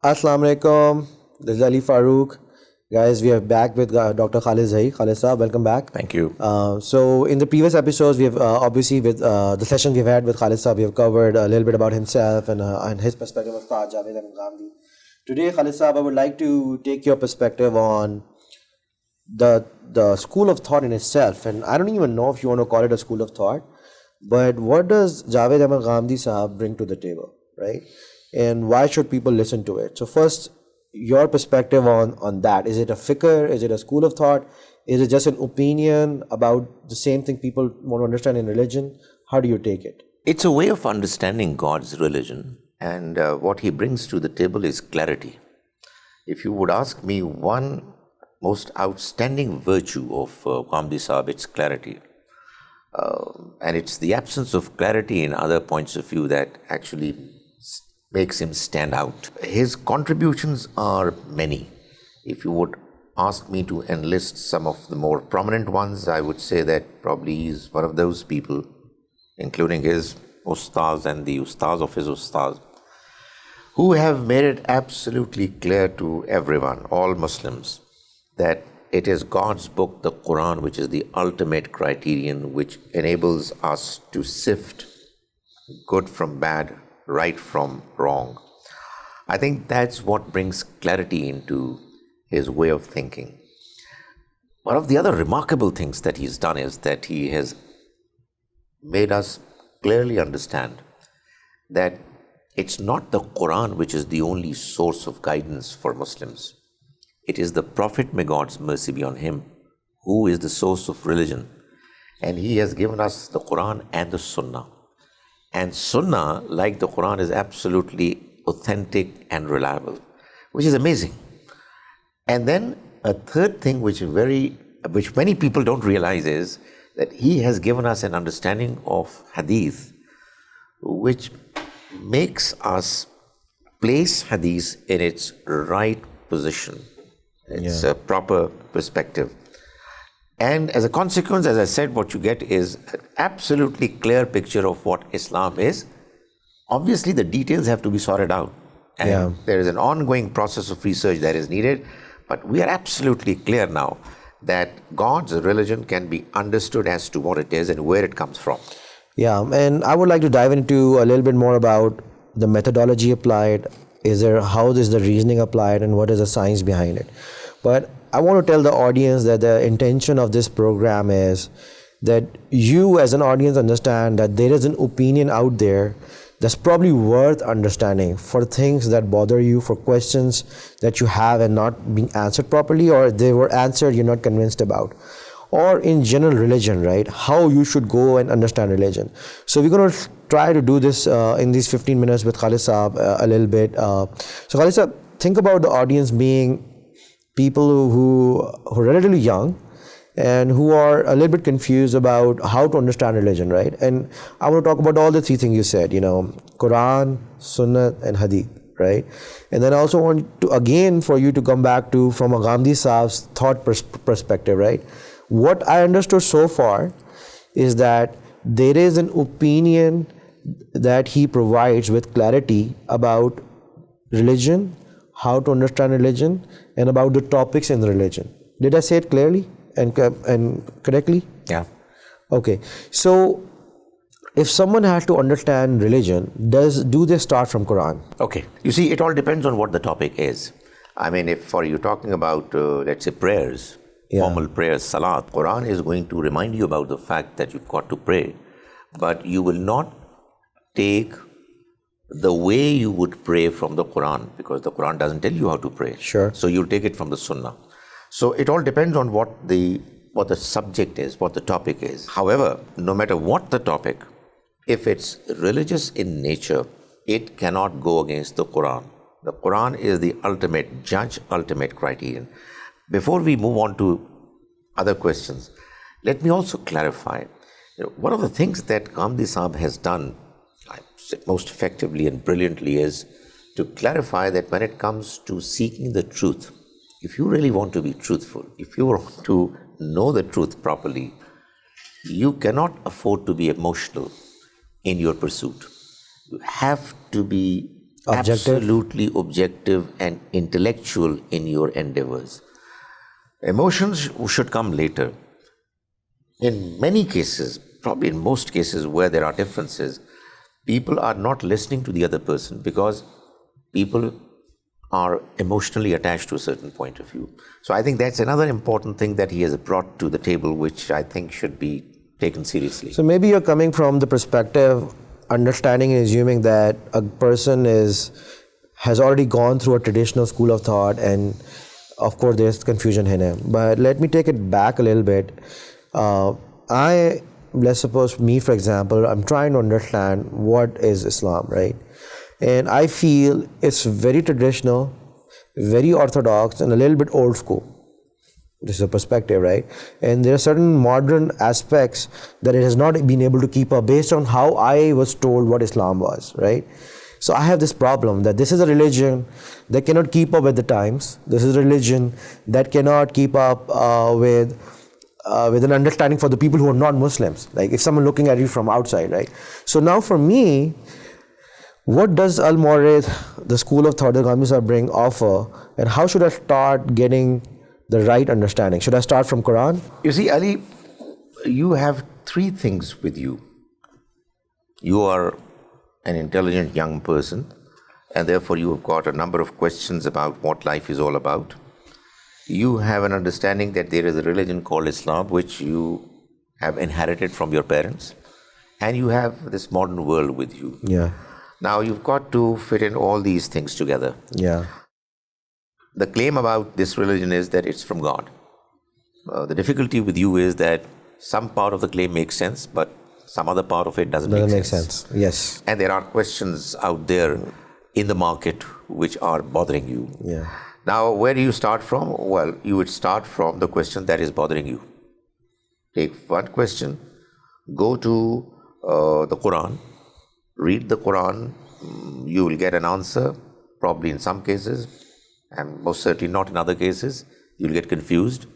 Assalamu alaikum. This is Ali Farooq. Guys, we are back with Dr. Khalid Zahi. Khalid Saab, welcome back. Thank you. So, in the previous episodes, we have obviously with the session we've had with Khalid Saab, we have covered a little bit about himself and his perspective of Taj Javed Ahmed Ghamidi. Today, Khalid Saab, I would like to take your perspective on the school of thought in itself. And I don't even know if you want to call it a school of thought, but what does Javed Ahmed Ghamidi Sahab bring to the table, right? And why should people listen to it? So first, your perspective on that. Is it a fikr? Is it a school of thought? Is it just an opinion about the same thing people want to understand in religion? How do you take it? It's a way of understanding God's religion, and what he brings to the table is clarity. If you would ask me one most outstanding virtue of Ghamidi Sahib, it's clarity. And it's the absence of clarity in other points of view that actually makes him stand out. His contributions are many. If you would ask me to enlist some of the more prominent ones, I would say that probably he's one of those people, including his ustaz and the ustaz of his ustaz, who have made it absolutely clear to everyone, all Muslims, that it is God's book, the Quran, which is the ultimate criterion which enables us to sift good from bad, right from wrong. I think that's what brings clarity into his way of thinking. One of the other remarkable things that he's done is that he has made us clearly understand that it's not the Quran which is the only source of guidance for Muslims. It is the Prophet, may God's mercy be on him, who is the source of religion. And he has given us the Quran and the Sunnah. And Sunnah, like the Quran, is absolutely authentic and reliable, which is amazing. And then a third thing which many people don't realize is that he has given us an understanding of Hadith, which makes us place Hadith in its right position. It's a proper perspective. And as a consequence, as I said, what you get is an absolutely clear picture of what Islam is. Obviously, the details have to be sorted out. And there is an ongoing process of research that is needed. But we are absolutely clear now that God's religion can be understood as to what it is and where it comes from. Yeah, and I would like to dive into a little bit more about the methodology applied. How is the reasoning applied, and what is the science behind it? But I want to tell the audience that the intention of this program is that you as an audience understand that there is an opinion out there that's probably worth understanding for things that bother you, for questions that you have and not being answered properly, or they were answered you're not convinced about, or in general religion, right? How you should go and understand religion. So we're going to try to do this in these 15 minutes with Khalid Saab a little bit. So Khalid Saab, think about the audience being people who are relatively young and who are a little bit confused about how to understand religion, right? And I want to talk about all the three things you said, Quran, Sunnah, and Hadith, right? And then I also want to, again, for you to come back to from a Ghamidi Saab's thought perspective, right? What I understood so far is that there is an opinion that he provides with clarity about religion, how to understand religion, and about the topics in religion. Did I say it clearly and correctly? Yeah. Okay. So if someone has to understand religion, do they start from Quran? Okay. You see, it all depends on what the topic is. I mean, if you're talking about, let's say, prayers, formal prayers, salat, Quran is going to remind you about the fact that you've got to pray, but you will not take the way you would pray from the Quran, because the Quran doesn't tell you how to pray. Sure. So you'll take it from the Sunnah. So it all depends on what the subject is, what the topic is. However, no matter what the topic, if it's religious in nature, it cannot go against the Quran. The Quran is the ultimate judge, ultimate criterion. Before we move on to other questions, let me also clarify. One of the things that Ghamidi Sahib has done most effectively and brilliantly is to clarify that when it comes to seeking the truth, if you really want to be truthful, if you want to know the truth properly, you cannot afford to be emotional in your pursuit. You have to be Objective? absolutely objective and intellectual in your endeavors. Emotions should come later. In many cases, probably in most cases where there are differences, people are not listening to the other person because people are emotionally attached to a certain point of view. So I think that's another important thing that he has brought to the table, which I think should be taken seriously. So maybe you're coming from the perspective, understanding and assuming that a person has already gone through a traditional school of thought, and of course there's confusion in him. But let me take it back a little bit. Let's suppose me, for example, I'm trying to understand what is Islam, right? And I feel it's very traditional, very orthodox, and a little bit old school. This is a perspective, right? And there are certain modern aspects that it has not been able to keep up based on how I was told what Islam was, right? So I have this problem that this is a religion that cannot keep up with the times. This is a religion that cannot keep up with an understanding for the people who are not Muslims. Like if someone looking at you from outside, right? So now for me, what does Al-Mawrid, the school of thought that Gandhi Sahib bring, offer, and how should I start getting the right understanding? Should I start from Quran? You see, Ali, you have three things with you. You are an intelligent young person, and therefore you have got a number of questions about what life is all about. You have an understanding that there is a religion called Islam, which you have inherited from your parents, and you have this modern world with you. Yeah. Now you've got to fit in all these things together. Yeah. The claim about this religion is that it's from God. The difficulty with you is that some part of the claim makes sense, but some other part of it doesn't make sense. Yes. And there are questions out there in the market which are bothering you. Yeah. Now, where do you start from? Well, you would start from the question that is bothering you. Take one question, go to the Quran, read the Quran, you will get an answer, probably in some cases, and most certainly not in other cases. You'll get confused.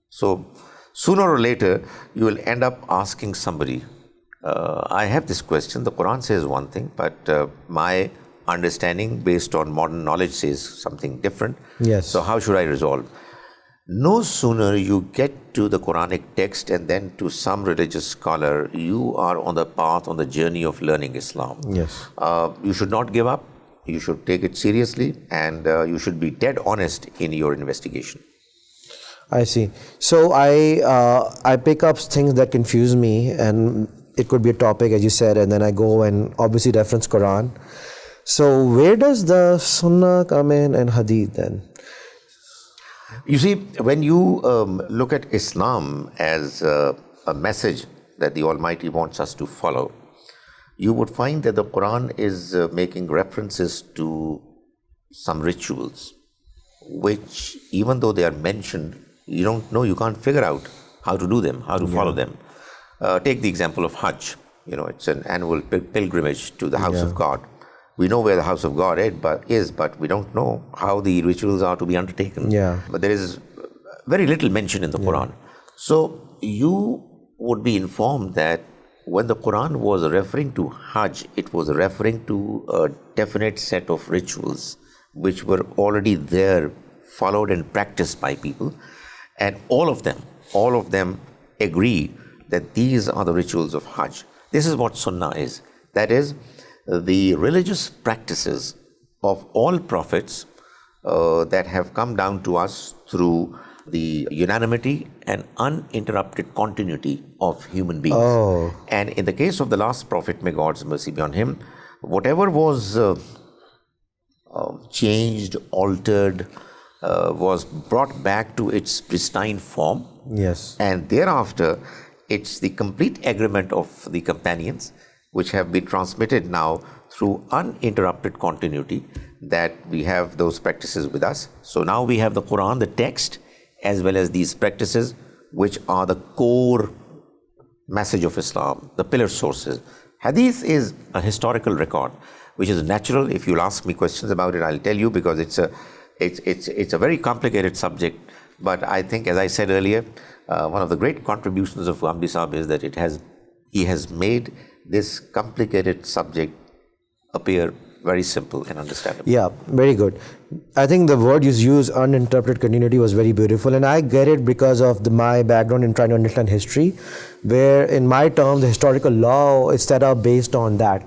So, sooner or later, you will end up asking somebody, I have this question, the Quran says one thing, but my understanding based on modern knowledge says something different. Yes. So how should I resolve? No sooner you get to the Quranic text and then to some religious scholar, you are on the path, on the journey of learning Islam. Yes. You should not give up. You should take it seriously, and you should be dead honest in your investigation. I see. So I pick up things that confuse me, and it could be a topic, as you said, and then I go and obviously reference Quran. So where does the Sunnah come in and Hadith then? You see, when you look at Islam as a message that the Almighty wants us to follow, you would find that the Quran is making references to some rituals, which even though they are mentioned, you don't know, you can't figure out how to do them, how to follow them. Take the example of Hajj. It's an annual pilgrimage to the house of God. We know where the house of God is, but we don't know how the rituals are to be undertaken. Yeah. But there is very little mention in the Quran. So you would be informed that when the Quran was referring to Hajj, it was referring to a definite set of rituals which were already there, followed and practiced by people. And all of them agree that these are the rituals of Hajj. This is what Sunnah is. That is, the religious practices of all prophets that have come down to us through the unanimity and uninterrupted continuity of human beings. Oh. And in the case of the last prophet, may God's mercy be on him, whatever was changed, altered, was brought back to its pristine form. Yes. And thereafter, it's the complete agreement of the companions, which have been transmitted now through uninterrupted continuity, that we have those practices with us. So now we have the Quran, the text, as well as these practices, which are the core message of Islam, the pillar sources. Hadith is a historical record, which is natural. If you'll ask me questions about it, I'll tell you, because it's a very complicated subject. But I think, as I said earlier, one of the great contributions of Gandhi Sahib is that he has made this complicated subject appear very simple and understandable. Yeah, very good. I think the word you used, uninterpreted continuity, was very beautiful, and I get it because of my background in trying to understand history, where in my terms, the historical law is set up based on that.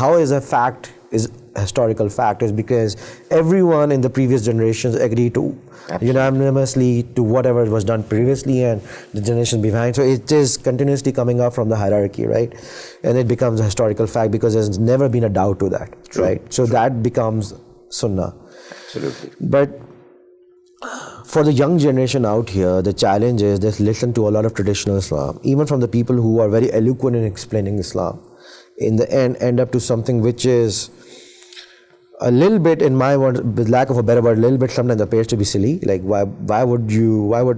How is a fact is a historical fact is because everyone in the previous generations agreed to unanimously to whatever was done previously, and the generation behind. So it is continuously coming up from the hierarchy, right? And it becomes a historical fact because there's never been a doubt to that, right? So that becomes Sunnah. Absolutely. But for the young generation out here, the challenge is they listen to a lot of traditional Islam, even from the people who are very eloquent in explaining Islam. In the end up to something which is a little bit, in my word, with lack of a better word, a little bit sometimes appears to be silly. Like why would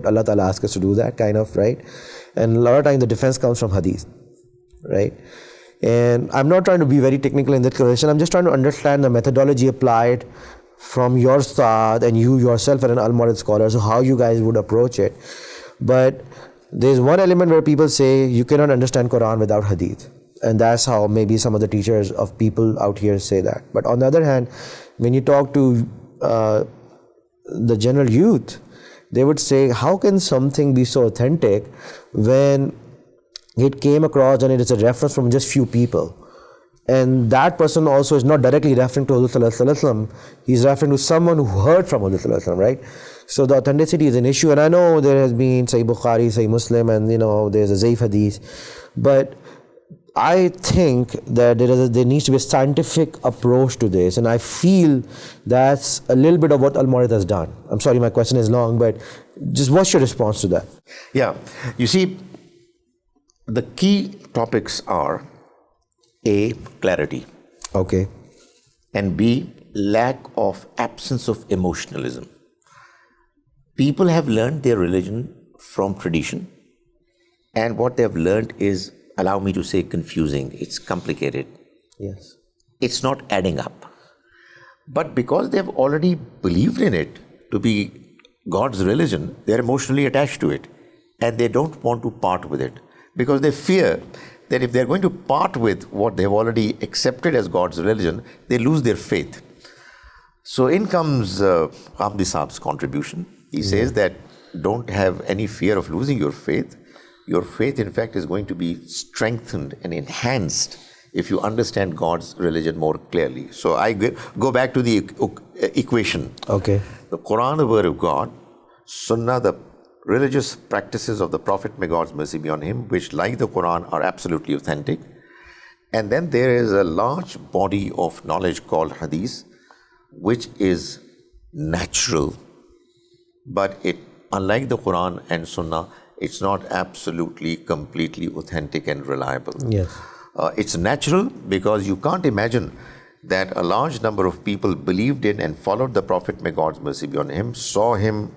Allah Ta'ala ask us to do that, kind of, right? And a lot of times the defense comes from hadith, right? And I'm not trying to be very technical in that conversation. I'm just trying to understand the methodology applied from your side, and you yourself are an Al-Murid scholar, so how you guys would approach it. But there's one element where people say you cannot understand Quran without hadith. And that's how maybe some of the teachers of people out here say that. But on the other hand, when you talk to the general youth, they would say, how can something be so authentic when it came across and it is a reference from just few people? And that person also is not directly referring to Rasulullah, he's referring to someone who heard from Rasulullah, right? So the authenticity is an issue. And I know there has been Sahih Bukhari, Sahih Muslim, and there's a Zaif Hadith. But I think that there needs to be a scientific approach to this, and I feel that's a little bit of what Al-Murid has done. I'm sorry, my question is long, but just what's your response to that? Yeah, you see, the key topics are A, clarity. Okay. And B, absence of emotionalism. People have learned their religion from tradition, and what they've learned is, allow me to say, confusing. It's complicated. Yes. It's not adding up. But because they've already believed in it to be God's religion, they're emotionally attached to it. And they don't want to part with it. Because they fear that if they're going to part with what they've already accepted as God's religion, they lose their faith. So in comes Qamdi Saab's contribution. He says that don't have any fear of losing your faith. Your faith, in fact, is going to be strengthened and enhanced if you understand God's religion more clearly. So I go back to the equation. Okay. The Quran, the word of God; Sunnah, the religious practices of the Prophet, may God's mercy be on him, which, like the Quran, are absolutely authentic. And then there is a large body of knowledge called Hadith, which is natural, but unlike the Quran and Sunnah, it's not absolutely, completely authentic and reliable. Yes. It's natural because you can't imagine that a large number of people believed in and followed the Prophet, may God's mercy be on him, saw him,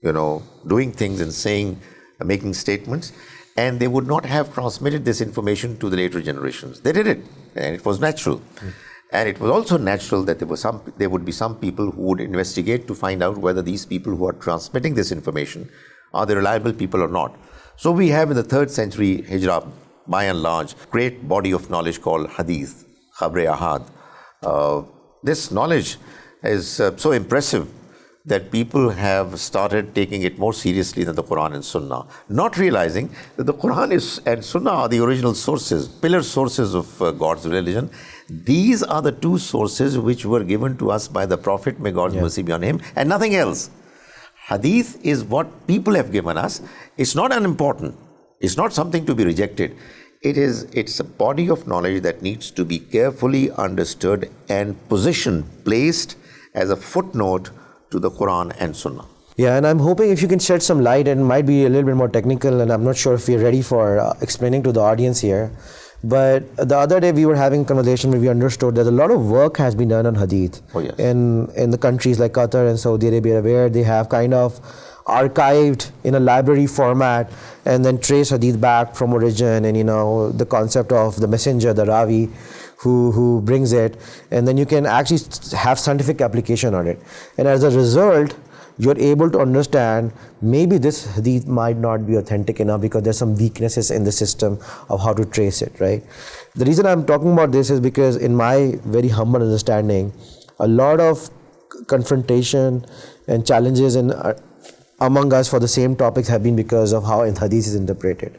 doing things and saying, making statements, and they would not have transmitted this information to the later generations. They did it, and it was natural. And it was also natural that there would be some people who would investigate to find out whether these people who are transmitting this information are they reliable people or not. So we have in the 3rd century Hijrah, by and large, great body of knowledge called Hadith, Khabre Ahad. This knowledge is so impressive that people have started taking it more seriously than the Quran and Sunnah, not realizing that the Quran and Sunnah are the original sources, pillar sources of God's religion. These are the two sources which were given to us by the Prophet, may God's mercy be on him, and nothing else. Hadith is what people have given us. It's not unimportant. It's not something to be rejected. It's a body of knowledge that needs to be carefully understood and placed as a footnote to the Quran and Sunnah. Yeah, and I'm hoping if you can shed some light, and it might be a little bit more technical, and I'm not sure if we're ready for explaining to the audience here. But the other day we were having a conversation where we understood that a lot of work has been done on Hadith. Oh, yes. In the countries like Qatar and Saudi Arabia, where they have kind of archived in a library format and then trace Hadith back from origin, and the concept of the messenger, the Ravi, who brings it, and then you can actually have scientific application on it. And as a result, you're able to understand maybe this hadith might not be authentic enough because there's some weaknesses in the system of how to trace it, right? The reason I'm talking about this is because in my very humble understanding, a lot of confrontation and challenges among us for the same topics have been because of how hadith is interpreted.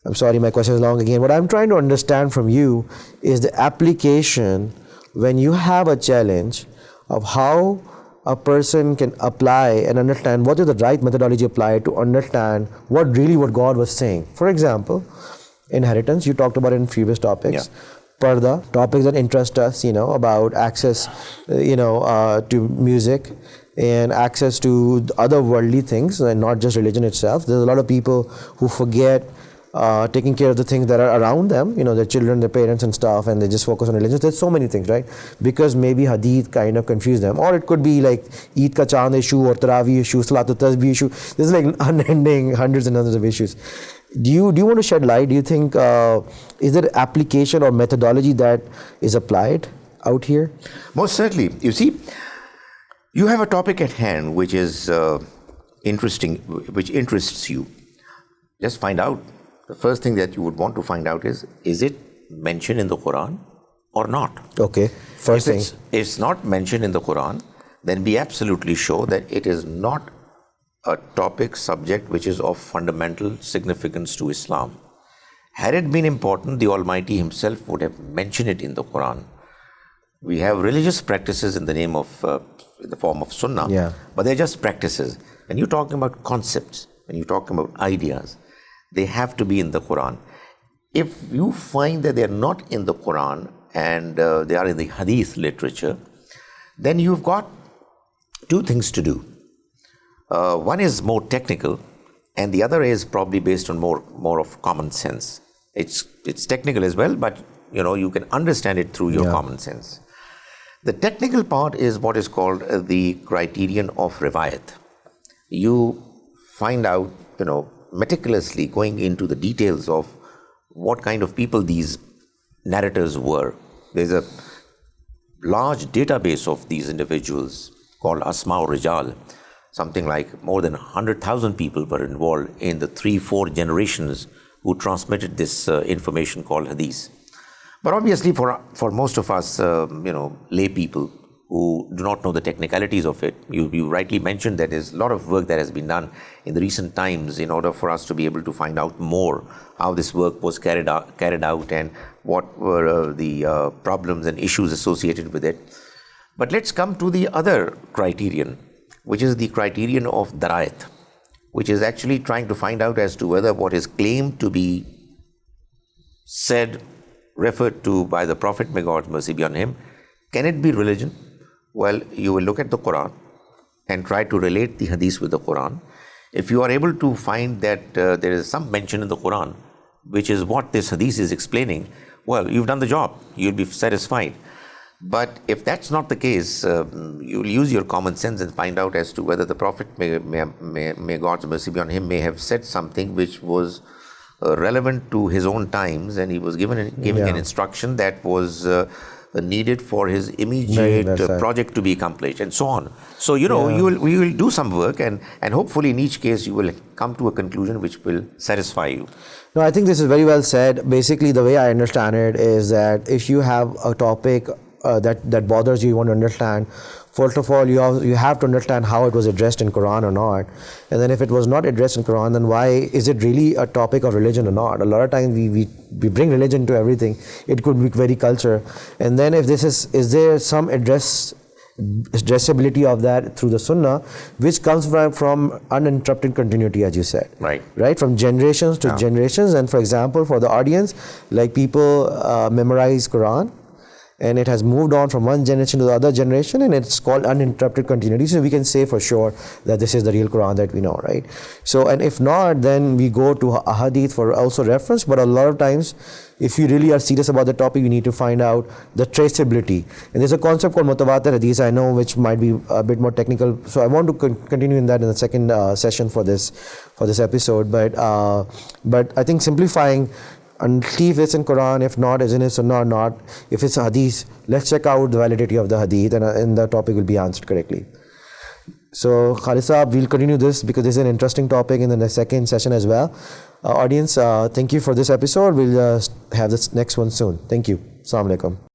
I'm sorry, my question is long again. What I'm trying to understand from you is the application when you have a challenge of how a person can apply and understand what is the right methodology applied to understand what God was saying. For example, inheritance, you talked about it in previous topics. Yeah. Parda, topics that interest us, about access, to music and access to other worldly things and not just religion itself. There's a lot of people who forget taking care of the things that are around them, their children, their parents and stuff, and they just focus on religion. There's so many things, right? Because maybe hadith kind of confuse them. Or it could be like Eid ka Chand issue or Taraweeh issue, Salatul Tasbih issue. There's like unending hundreds and hundreds of issues. Do you want to shed light? Do you think, is there application or methodology that is applied out here? Most certainly. You see, you have a topic at hand which is interesting, which interests you. Just find out. The first thing that you would want to find out is it mentioned in the Quran or not? Okay, first thing. If it's not mentioned in the Quran, then be absolutely sure that it is not a topic, subject which is of fundamental significance to Islam. Had it been important, the Almighty Himself would have mentioned it in the Quran. We have religious practices in the name of, in the form of Sunnah, but they're just practices. When you're talking about concepts, when you're talking about ideas, they have to be in the Quran. If you find that they're not in the Quran and they are in the Hadith literature, then you've got two things to do. One is more technical, and the other is probably based on more of common sense. It's technical as well, but you can understand it through your common sense. The technical part is what is called the criterion of riwayat. You find out, meticulously going into the details of what kind of people these narrators were. There's a large database of these individuals called Asma Rijal. Something like more than 100,000 people were involved in the 3-4 generations who transmitted this information called hadith. But obviously for most of us, lay people who do not know the technicalities of it, you rightly mentioned that there's a lot of work that has been done in the recent times in order for us to be able to find out more how this work was carried out and what were the problems and issues associated with it. But let's come to the other criterion, which is the criterion of darayat, which is actually trying to find out as to whether what is claimed to be said, referred to by the Prophet, may God's mercy be on him, can it be religion? Well, you will look at the Quran and try to relate the hadith with the Quran. If you are able to find that there is some mention in the Quran, which is what this hadith is explaining, well, you've done the job. You'll be satisfied. But if that's not the case, you'll use your common sense and find out as to whether the Prophet, may God's mercy be on him, may have said something which was relevant to his own times, and he was giving an instruction that was needed for his immediate project to be accomplished, and so on. So, we will do some work, and hopefully in each case you will come to a conclusion which will satisfy you. No, I think this is very well said. Basically, the way I understand it is that if you have a topic that bothers you want to understand, first of all, you have to understand how it was addressed in Quran or not. And then if it was not addressed in Quran, then why is it really a topic of religion or not? A lot of times we bring religion to everything. It could be very culture. And then if is there some addressability of that through the Sunnah, which comes from uninterrupted continuity, as you said. Right? From generations to generations. And for example, for the audience, like people memorize Quran, and it has moved on from one generation to the other generation, and it's called uninterrupted continuity. So we can say for sure that this is the real Quran that we know, right? So, and if not, then we go to a hadith for also reference. But a lot of times, if you really are serious about the topic, you need to find out the traceability. And there's a concept called mutawatir hadith, I know, which might be a bit more technical. So I want to continue in that in the second session for this episode. But I think simplifying, and see if it's in Quran, if not, is in it Sunnah or not. If it's a hadith, let's check out the validity of the hadith, and the topic will be answered correctly. So, Khalid Saab, we'll continue this because this is an interesting topic in the second session as well. Audience, thank you for this episode. We'll have this next one soon. Thank you. Assalamu alaikum.